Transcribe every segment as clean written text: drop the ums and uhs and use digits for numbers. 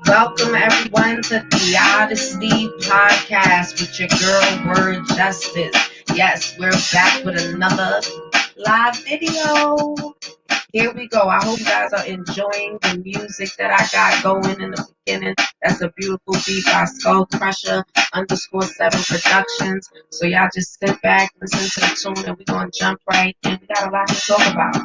Welcome everyone to the Odyssey podcast with your girl Word Justice. Yes, we're back with another live video. Here we go. I hope you guys are enjoying the music that I got going in the beginning. That's a beautiful beat by Skull Crusher _7 Productions. So y'all just sit back, listen to the tune, and we're gonna jump right in. We got a lot to talk about.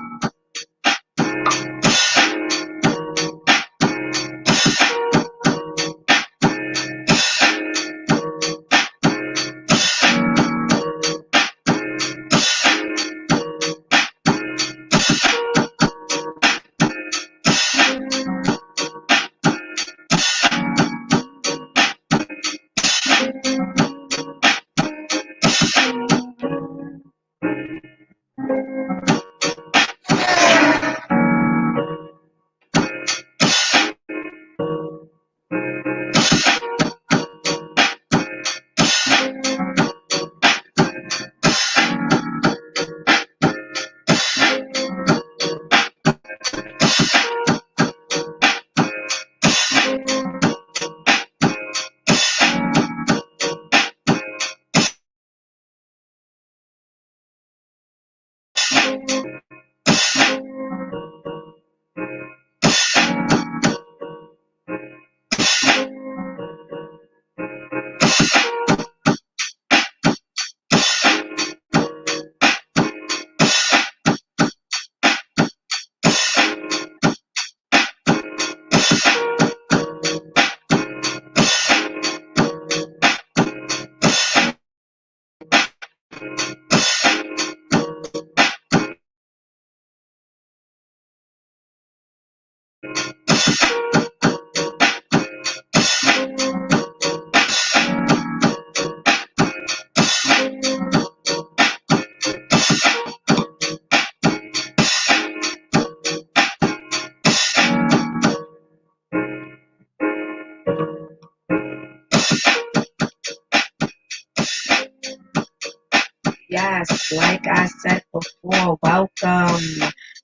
Yes, like I said before, welcome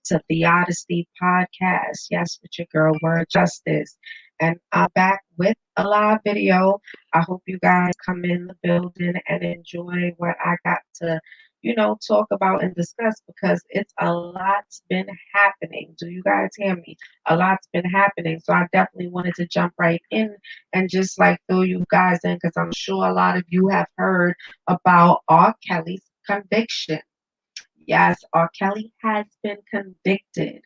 to the Odyssey podcast. Yes, with your girl Word Justice. And I'm back with a live video. I hope you guys come in the building and enjoy what I got to, talk about and discuss because it's a lot's been happening. Do you guys hear me? A lot's been happening. So I definitely wanted to jump right in and just like throw you guys in because I'm sure a lot of you have heard about R. Kelly's conviction. Yes, R. Kelly has been convicted.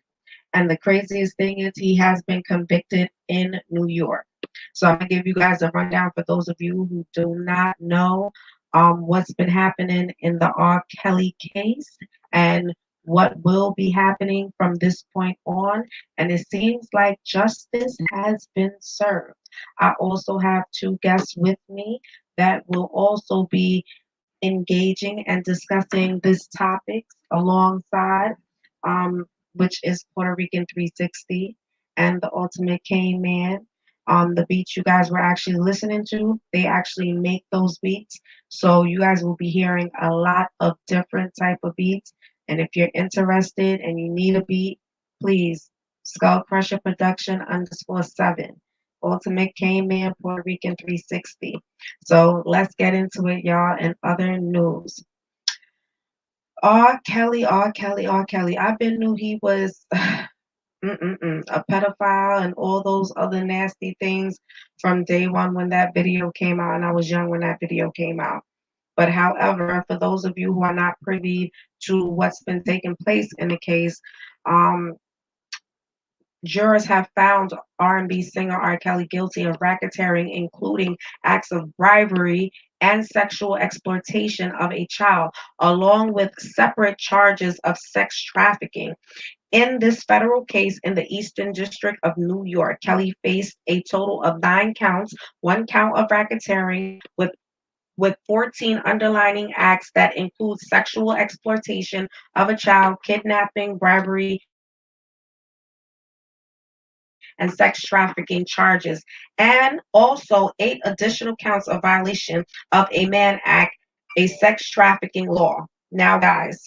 And the craziest thing is he has been convicted in New York. So I'm going to give you guys a rundown for those of you who do not know what's been happening in the R. Kelly case and what will be happening from this point on. And it seems like justice has been served. I also have two guests with me that will also be engaging and discussing this topic alongside, which is Puerto Rican 360 and the Ultimate Cane Man. The beats you guys were actually listening to, they actually make those beats. So you guys will be hearing a lot of different type of beats. And if you're interested and you need a beat, please Skull Crusher Production _7. Ultimate Cane Man Puerto Rican 360. So let's get into it, y'all. And other news. R. Kelly. I've been knew he was A pedophile and all those other nasty things from day one when that video came out, and I was young when that video came out. But however, for those of you who are not privy to what's been taking place in the case, um, jurors have found R&B singer R. Kelly guilty of racketeering, including acts of bribery and sexual exploitation of a child, along with separate charges of sex trafficking. In this federal case in the Eastern District of New York, Kelly faced a total of 9 counts, 1 count of racketeering with 14 underlining acts that include sexual exploitation of a child, kidnapping, bribery, and sex trafficking charges, and also 8 additional counts of violation of a Mann Act, a sex trafficking law. Now, guys,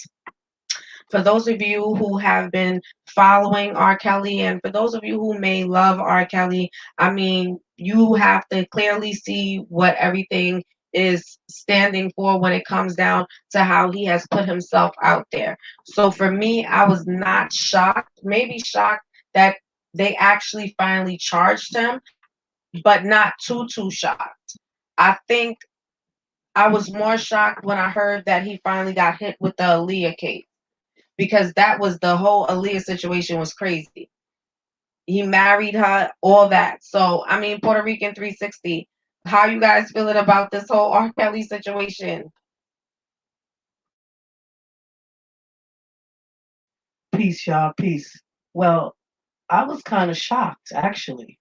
for those of you who have been following R. Kelly, and for those of you who may love R. Kelly, I mean, you have to clearly see what everything is standing for when it comes down to how he has put himself out there. So for me, I was not shocked, maybe shocked that they actually finally charged him, but not too shocked. I think I was more shocked when I heard that he finally got hit with the Aaliyah case, because that was the whole Aaliyah situation was crazy. He married her, all that. So I mean, Puerto Rican 360. How you guys feeling about this whole R. Kelly situation? Peace, y'all. Peace. Well, I was kind of shocked, actually,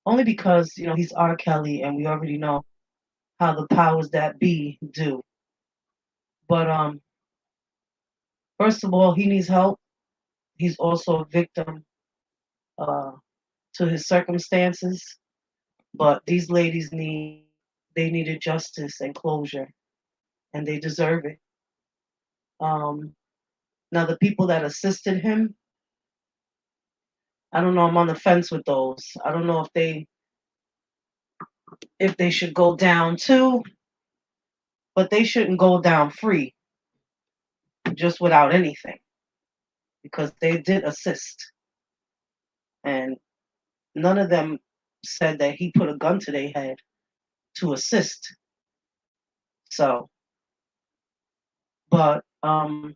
only because, he's R. Kelly and we already know how the powers that be do. But first of all, he needs help. He's also a victim uh, to his circumstances. But these ladies they needed justice and closure, and they deserve it. Um, Now, the people that assisted him, I don't know. I'm on the fence with those. I don't know if they should go down too, but they shouldn't go down free just without anything, because they did assist, and none of them said that he put a gun to their head to assist. So, but I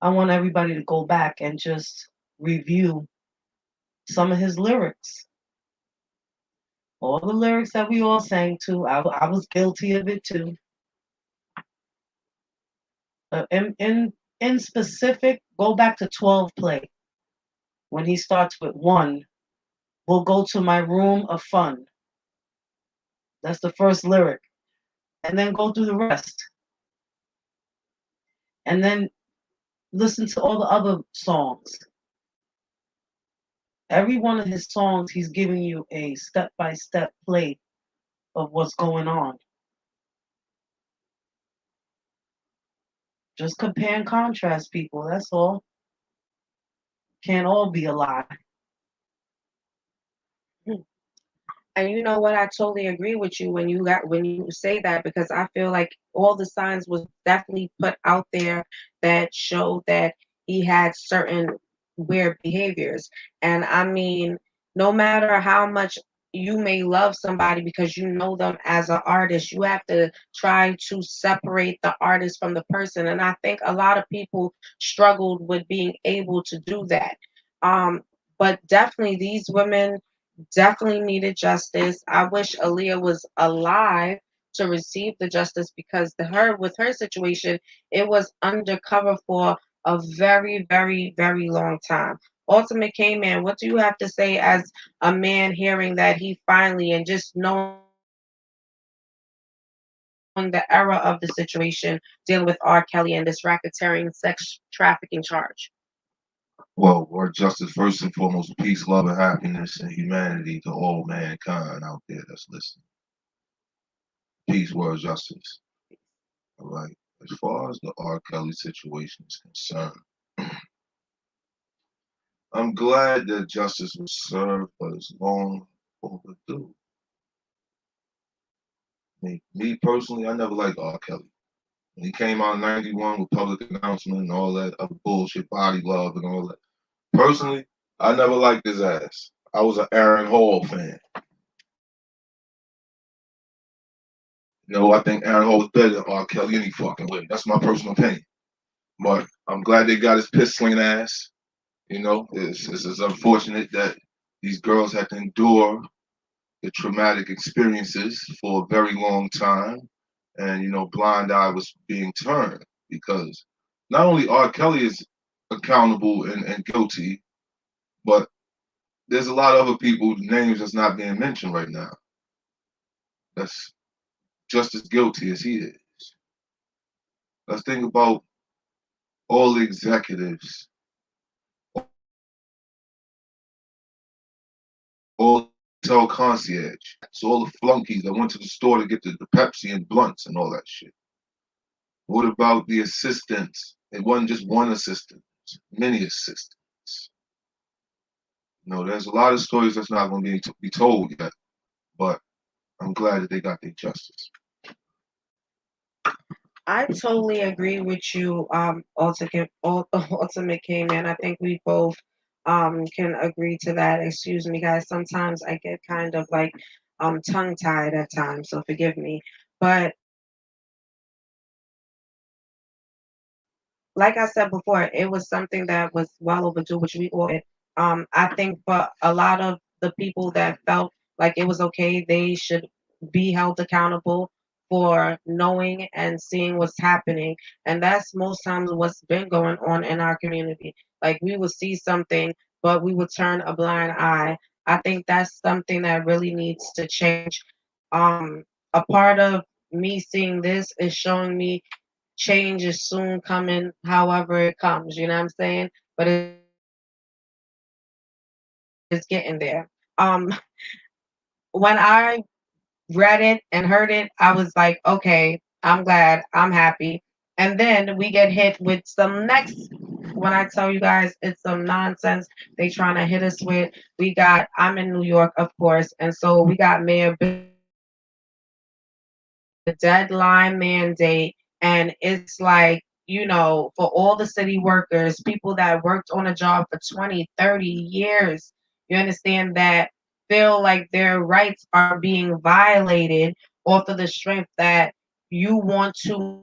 want everybody to go back and just review some of his lyrics. All the lyrics that we all sang to, I was guilty of it too. In specific, go back to 12 play when he starts with one. We'll go to my room of fun. That's the first lyric, and then go through the rest, and then listen to all the other songs. Every one of his songs, he's giving you a step by step play of what's going on. Just compare and contrast people. That's all. Can't all be a lie. And you know what? I totally agree with you when you say that, because I feel like all the signs was definitely put out there that showed that he had certain weird behaviors. And I mean, no matter how much you may love somebody because you know them as an artist, you have to try to separate the artist from the person. And I think a lot of people struggled with being able to do that. Um, but definitely these women definitely needed justice. I wish Aaliyah was alive to receive the justice, because her with her situation, it was undercover for a very, very, very long time. Ultimate K Man, what do you have to say as a man hearing that he finally, and just knowing the era of the situation, dealing with R. Kelly and this racketeering sex trafficking charge? Well, word justice first and foremost, peace, love, and happiness and humanity to all mankind out there that's listening. Peace, word justice. All right. As far as the R. Kelly situation is concerned, I'm glad that justice was served, but it's long overdue. Me personally, I never liked R. Kelly. When he came out in '91 with public announcement and all that other bullshit, body love and all that, Personally, I never liked his ass. I was an Aaron Hall fan. No, I think Aaron Hall was better than R. Kelly any fucking way. That's my personal opinion. But I'm glad they got his piss slinging ass. You know, it's unfortunate that these girls had to endure the traumatic experiences for a very long time. And, blind eye was being turned because not only R. Kelly is accountable and guilty, but there's a lot of other people's names that's not being mentioned right now. That's just as guilty as he is. Let's think about all the executives, all the hotel concierge, so all the flunkies that went to the store to get the Pepsi and blunts and all that shit. What about the assistants? It wasn't just one assistant, many assistants. There's a lot of stories that's not going to be told yet, but I'm glad that they got their justice. I totally agree with you, Ultimate K Man. I think we both can agree to that. Excuse me, guys. Sometimes I get kind of like tongue tied at times, so forgive me. But like I said before, it was something that was well overdue, which we all did. I think for a lot of the people that felt like it was okay, they should be held accountable for knowing and seeing what's happening. And that's most times what's been going on in our community. Like we would see something, but we would turn a blind eye. I think that's something that really needs to change. A part of me seeing this is showing me change is soon coming, however it comes, you know what I'm saying? But it's getting there. When I read it and heard it, I was like, okay, I'm glad, I'm happy. And then we get hit with some next. When I tell you guys, it's some nonsense they trying to hit us with. We got, I'm in New York, of course, and so we got Mayor the deadline mandate, and it's like, for all the city workers, people that worked on a job for 20, 30 years, you understand, that feel like their rights are being violated off of the strength that you want to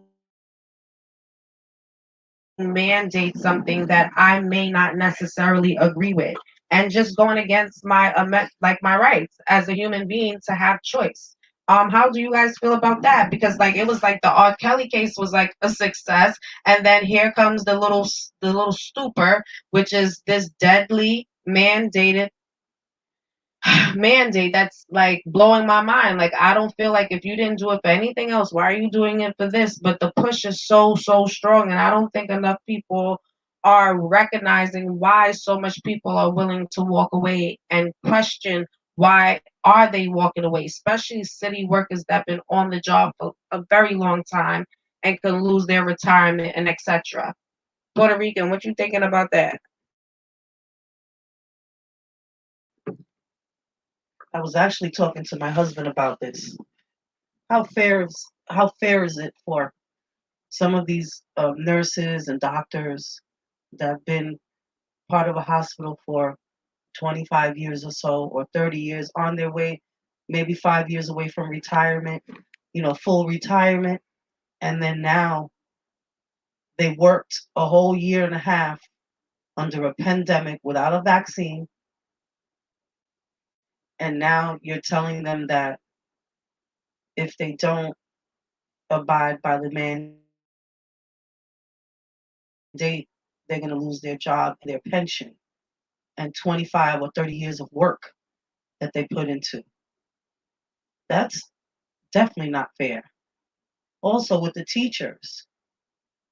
mandate something that I may not necessarily agree with, and just going against my like my rights as a human being to have choice. How do you guys feel about that? Because like it was like the R. Kelly case was like a success, and then here comes the little stupor, which is this deadly mandated mandate that's like blowing my mind. Like I don't feel like if you didn't do it for anything else, why are you doing it for this? But the push is so strong, and I don't think enough people are recognizing why so much people are willing to walk away and question why are they walking away, especially city workers that have been on the job for a very long time and can lose their retirement and etc. Puerto Rican, what you thinking about that? I was actually talking to my husband about this. How fair is it for some of these nurses and doctors that have been part of a hospital for 25 years or so, or 30 years, on their way, maybe 5 years away from retirement, full retirement, and then now they worked a whole year and a half under a pandemic without a vaccine, and now you're telling them that if they don't abide by the mandate, they're going to lose their job and their pension and 25 or 30 years of work that they put into. That's definitely not fair. Also, with the teachers,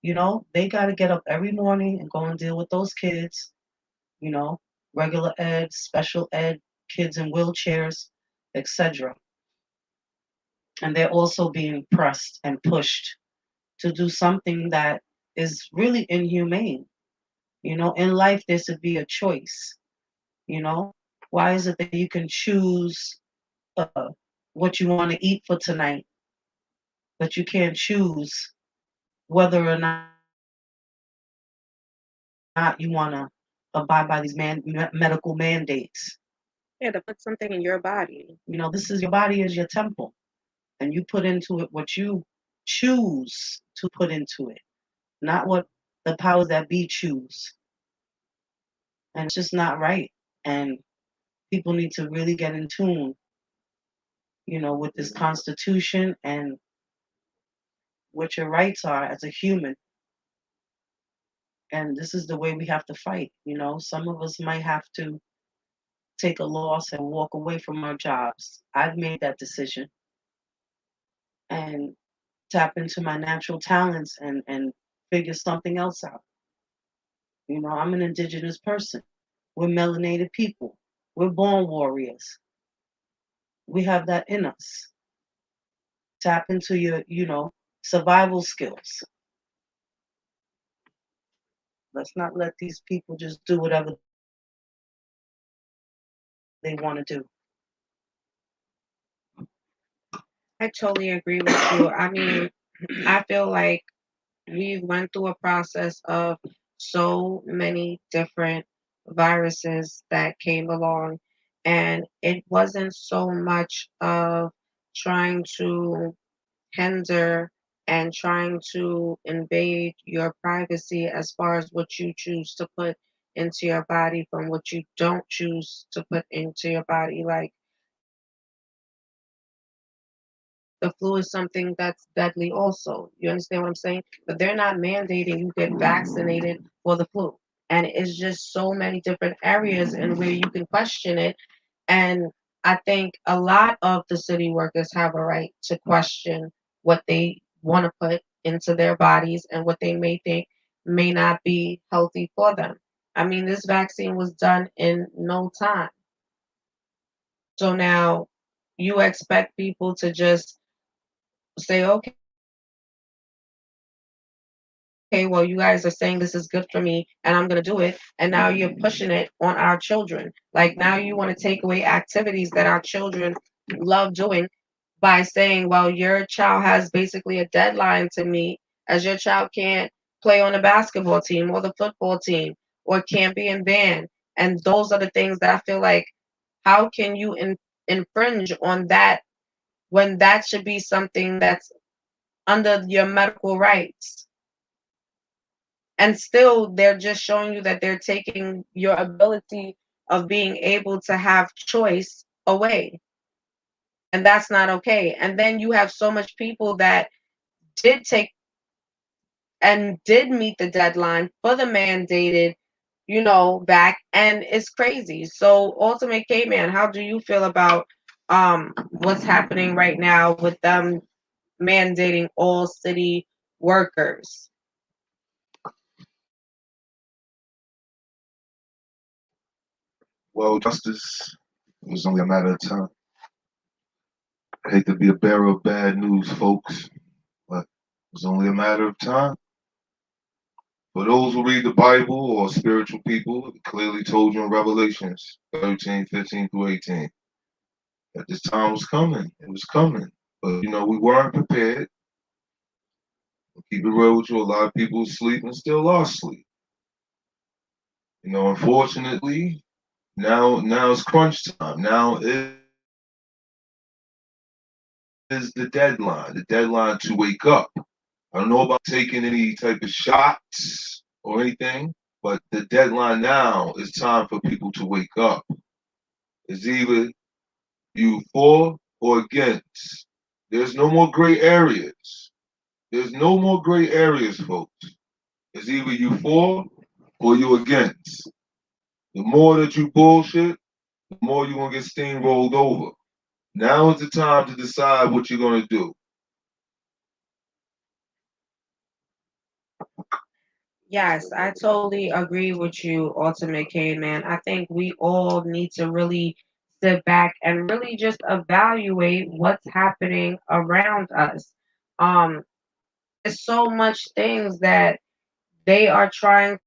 they got to get up every morning and go and deal with those kids, you know, regular ed, special ed, kids in wheelchairs, etc. And they're also being pressed and pushed to do something that is really inhumane. In life, there should be a choice. You know, why is it that you can choose what you want to eat for tonight, but you can't choose whether or not you want to abide by these medical mandates. Yeah, to put something in your body. This is your body is your temple, and you put into it what you choose to put into it, not what the powers that be choose. And it's just not right. And people need to really get in tune, with this constitution and what your rights are as a human. And this is the way we have to fight. Some of us might have to take a loss and walk away from our jobs. I've made that decision and tap into my natural talents and figure something else out. I'm an indigenous person. We're melanated people. We're born warriors. We have that in us. Tap into your, survival skills. Let's not let these people just do whatever they want to do. I totally agree with you. I mean, I feel like we went through a process of so many different viruses that came along, and it wasn't so much of trying to hinder and trying to invade your privacy as far as what you choose to put into your body from what you don't choose to put into your body. Like the flu is something that's deadly also. You understand what I'm saying? But they're not mandating you get vaccinated for the flu. And it's just so many different areas in where you can question it. And I think a lot of the city workers have a right to question what they want to put into their bodies and what they may think may not be healthy for them. I mean, this vaccine was done in no time. So now you expect people to just say, okay, well, you guys are saying this is good for me and I'm going to do it. And now you're pushing it on our children. Like now you want to take away activities that our children love doing by saying, well, your child has basically a deadline to meet as your child can't play on the basketball team or the football team or can't be in band. And those are the things that I feel like, how can you infringe on that when that should be something that's under your medical rights? And still they're just showing you that they're taking your ability of being able to have choice away, and that's not okay. And then you have so much people that did take and did meet the deadline for the mandated, back, and it's crazy. So ultimate K-Man, how do you feel about what's happening right now with them mandating all city workers? Well, justice was only a matter of time. I hate to be a bearer of bad news, folks, but it's only a matter of time. For those who read the Bible or spiritual people, it clearly told you in Revelations 13, 15 through 18 that this time was coming. It was coming. But, we weren't prepared. Keep it real with you, a lot of people sleep and still are asleep. Unfortunately, now it's crunch time. Now is the deadline to wake up. I don't know about taking any type of shots or anything, but the deadline now is time for people to wake up. It's either you for or against. There's no more gray areas. There's no more gray areas, folks. It's either you for or you against. The more that you bullshit, the more you're gonna get steamrolled over. Now is the time to decide what you're gonna do. Yes, I totally agree with you, Ultimate K Man. I think we all need to really sit back and really just evaluate what's happening around us. Um, there's so much things that they are trying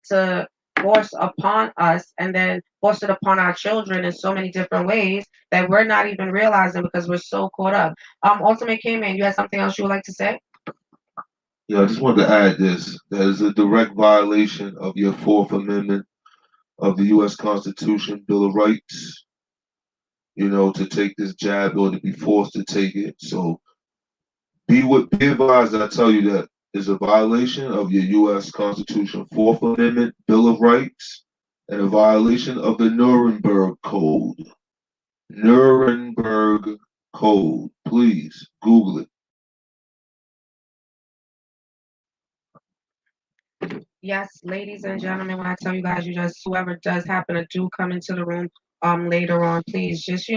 to force upon us and then force it upon our children in so many different ways that we're not even realizing because we're so caught up. Ultimate K Man, you had something else you would like to say? Yeah, I just wanted to add this. That is a direct violation of your Fourth Amendment of the U.S. Constitution, Bill of Rights, to take this jab or to be forced to take it. So be advised that I tell you that is a violation of your U.S. Constitution, Fourth Amendment, Bill of Rights, and a violation of the Nuremberg Code. Nuremberg Code. Please Google it. Yes, ladies and gentlemen, when I tell you guys, you just whoever does happen to do come into the room later on, please just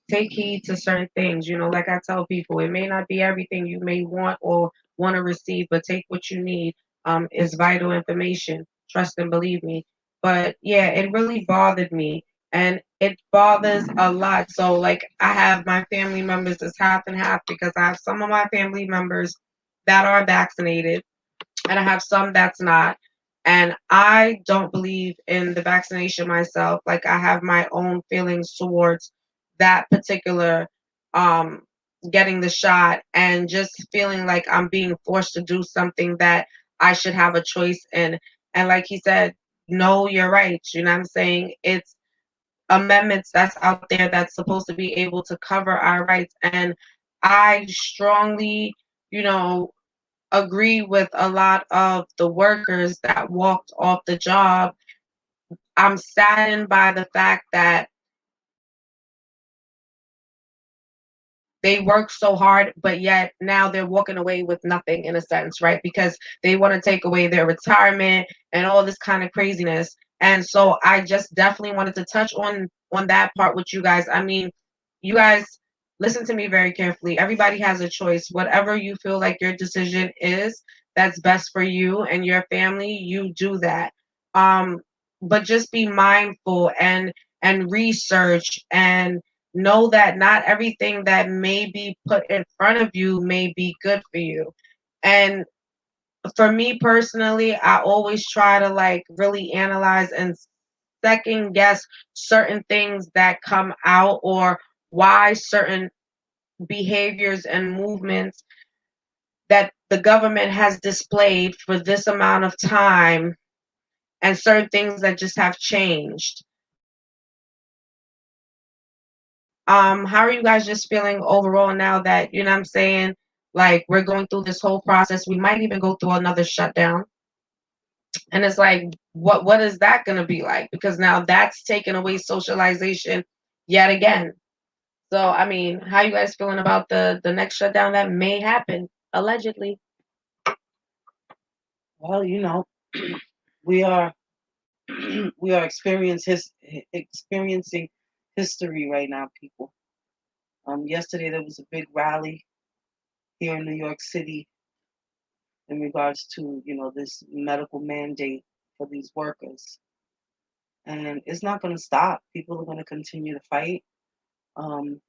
take heed to certain things. Like I tell people, it may not be everything you may want or want to receive, but take what you need. Is vital information. Trust and believe me. But yeah, it really bothered me, and it bothers a lot. So like, I have my family members that's half and half because I have some of my family members that are vaccinated and I have some that's not. And I don't believe in the vaccination myself. Like, I have my own feelings towards that particular um getting the shot, and just feeling like I'm being forced to do something that I should have a choice in. And like he said, know your rights. You know what I'm saying? It's amendments that's out there that's supposed to be able to cover our rights. And I strongly, you know, agree with a lot of the workers that walked off the job. I'm saddened by the fact that they work so hard, but yet now they're walking away with nothing in a sense, right? Because they want to take away their retirement and all this kind of craziness. And so I just definitely wanted to touch on that part with you guys. I mean, you guys listen to me very carefully. Everybody has a choice. Whatever you feel like your decision is that's best for you and your family, you do that. Um, but just be mindful and research and know that not everything that may be put in front of you may be good for you. And for me personally, I always try to like really analyze and second guess certain things that come out, or why certain behaviors and movements that the government has displayed for this amount of time, and certain things that just have changed. How are you guys just feeling overall now that, you know what I'm saying, like, we're going through this whole process? We might even go through another shutdown. And it's like, what is that gonna be like? Because now that's taking away socialization yet again. So I mean, how you guys feeling about the next shutdown that may happen, allegedly? Well, we are we are experiencing history right now, people. Yesterday there was a big rally here in New York City in regards to this medical mandate for these workers, and it's not going to stop. People are going to continue to fight. Um,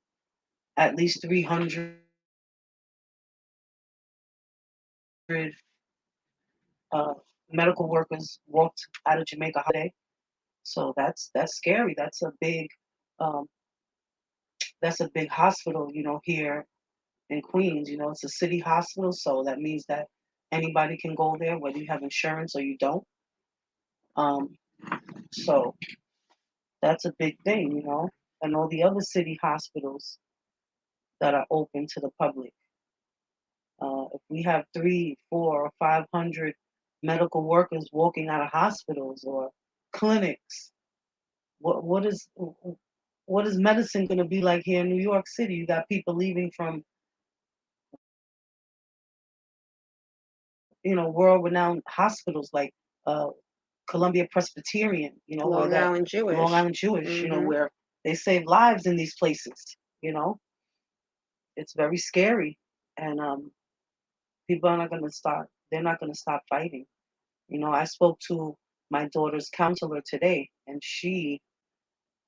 at least 300 uh, medical workers walked out of Jamaica holiday. So that's scary. Um, that's a big hospital, here in Queens. It's a city hospital, so that means that anybody can go there, whether you have insurance or you don't. Um, so that's a big thing, and all the other city hospitals that are open to the public. If we have three, four, or 500 medical workers walking out of hospitals or clinics, what is medicine going to be like here in New York City? You got people leaving from world-renowned hospitals like uh, Columbia Presbyterian, where Long that Island Long Jewish. Island Jewish, Hmm. where they save lives in these places. You know, it's very scary, and people are not going to stop. They're not going to stop fighting. I spoke to my daughter's counselor today, and she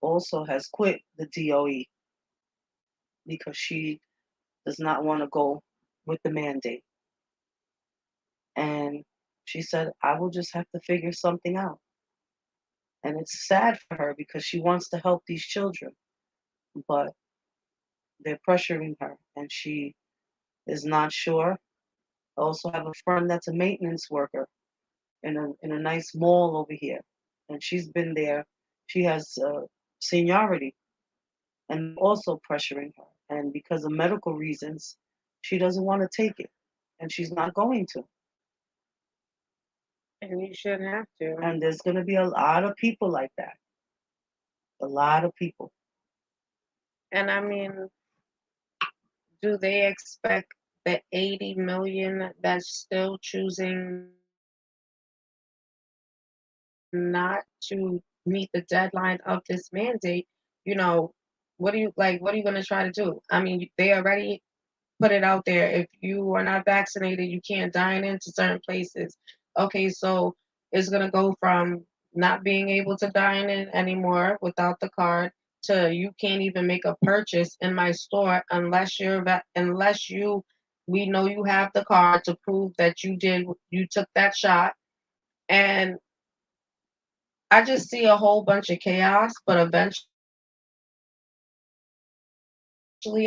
also has quit the DOE because she does not want to go with the mandate. And she said, I will just have to figure something out. And it's sad for her because she wants to help these children, but they're pressuring her, and she is not sure. I also have a friend that's a maintenance worker in a nice mall over here, and she's been there. She has seniority, and they're also pressuring her. And because of medical reasons, she doesn't want to take it, and she's not going to. And you shouldn't have to. And there's going to be a lot of people like that. A lot of people. And I mean, do they expect the 80 million that's still choosing not to meet the deadline of this mandate? What are you what are you going to try to do? I mean, they already put it out there. If you are not vaccinated, you can't dine into certain places. Okay, so it's going to go from not being able to dine in anymore without the card to you can't even make a purchase in my store unless we know you have the card to prove that you took that shot. And I just see a whole bunch of chaos, but eventually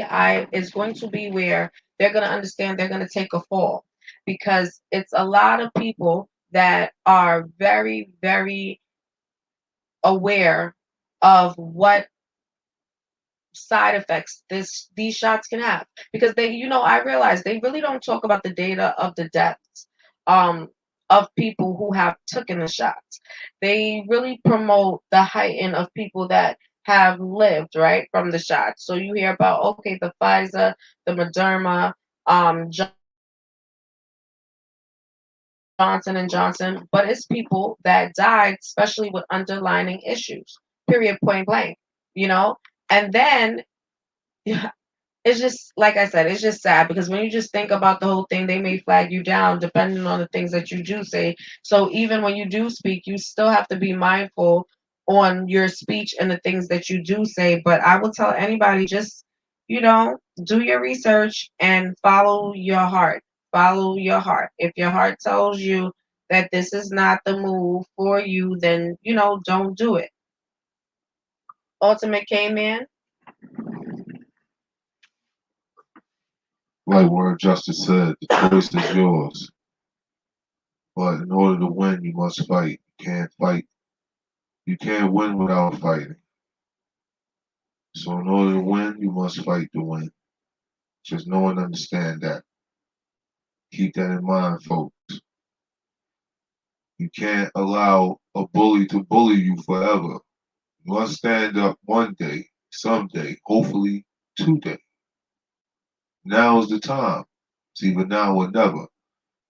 I it's going to be where they're going to understand they're going to take a fall, because it's a lot of people that are very very aware of what side effects these shots can have, because I realize they really don't talk about the data of the deaths um of people who have taken the shots. They really promote the heighten of people that have lived right from the shots. So you hear about, okay, the Pfizer, the Moderna, Johnson and Johnson, but it's people that died, especially with underlining issues, period, point blank, and then it's just like I said, it's just sad because when you just think about the whole thing, they may flag you down depending on the things that you do say. So even when you do speak, you still have to be mindful on your speech and the things that you do say. But I will tell anybody, just, do your research and follow your heart. Follow your heart. If your heart tells you that this is not the move for you, then, don't do it. Ultimate K Man. Like Word Justice said, the choice is yours. But in order to win, you must fight. You can't fight. You can't win without fighting. So in order to win, you must fight to win. Just know and understand that. Keep that in mind, folks. You can't allow a bully to bully you forever. You must stand up one day, someday, hopefully today. Now is the time. It's either now or never.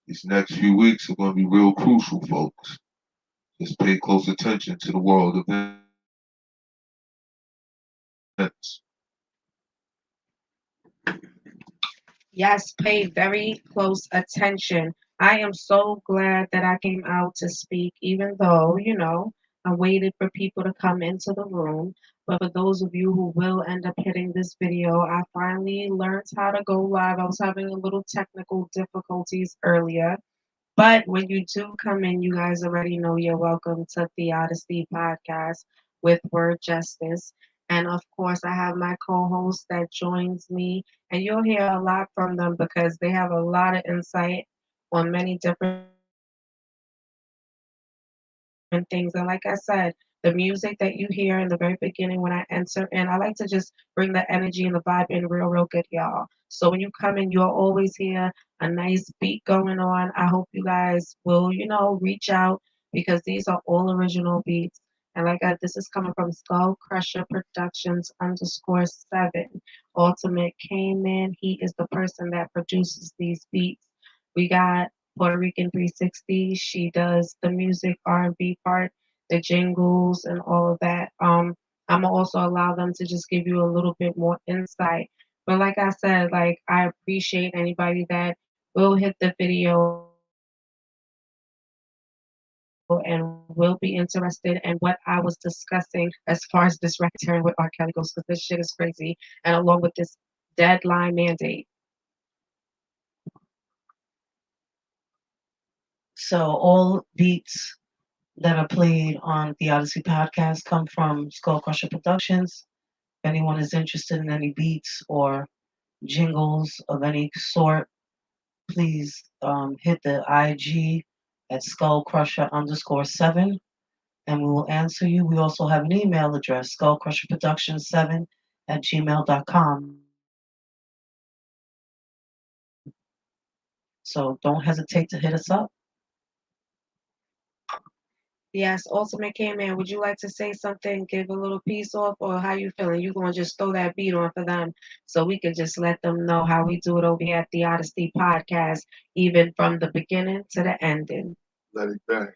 These next few weeks are going to be real crucial, folks. Just pay close attention to the world events. Yes, pay very close attention. I am so glad that I came out to speak, even though, I waited for people to come into the room. But for those of you who will end up hitting this video, I finally learned how to go live. I was having a little technical difficulties earlier. But when you do come in, you guys already know you're welcome to the Odyssey podcast with Word Justice. And of course, I have my co host that joins me, and you'll hear a lot from them because they have a lot of insight on many different things. And like I said, the music that you hear in the very beginning when I enter in, I like to just bring the energy and the vibe in real, real good, y'all. So when you come in, you'll always hear a nice beat going on. I hope you guys will, reach out because these are all original beats. And like I said, this is coming from Skull Crusher Productions _7. Ultimate K-Man, he is the person that produces these beats. We got Puerto Rican 360. She does the music R&B part, the jingles and all of that. I'm gonna also allow them to just give you a little bit more insight. But like I said, like I appreciate anybody that will hit the video and will be interested in what I was discussing as far as this racketeering with R. Kelly goes, because this shit is crazy, and along with this deadline mandate. So all beats that are played on the Odyssey podcast come from Skull Crusher Productions. If anyone is interested in any beats or jingles of any sort, please hit the IG at skullcrusher_7 and we will answer you. We also have an email address, skullcrusherproduction7@gmail.com. So don't hesitate to hit us up. Yes, Ultimate K-Man, would you like to say something, give a little piece off, or how you feeling? You gonna just throw that beat on for them so we can just let them know how we do it over here at the Odyssey Podcast, even from the beginning to the ending. Let it bang.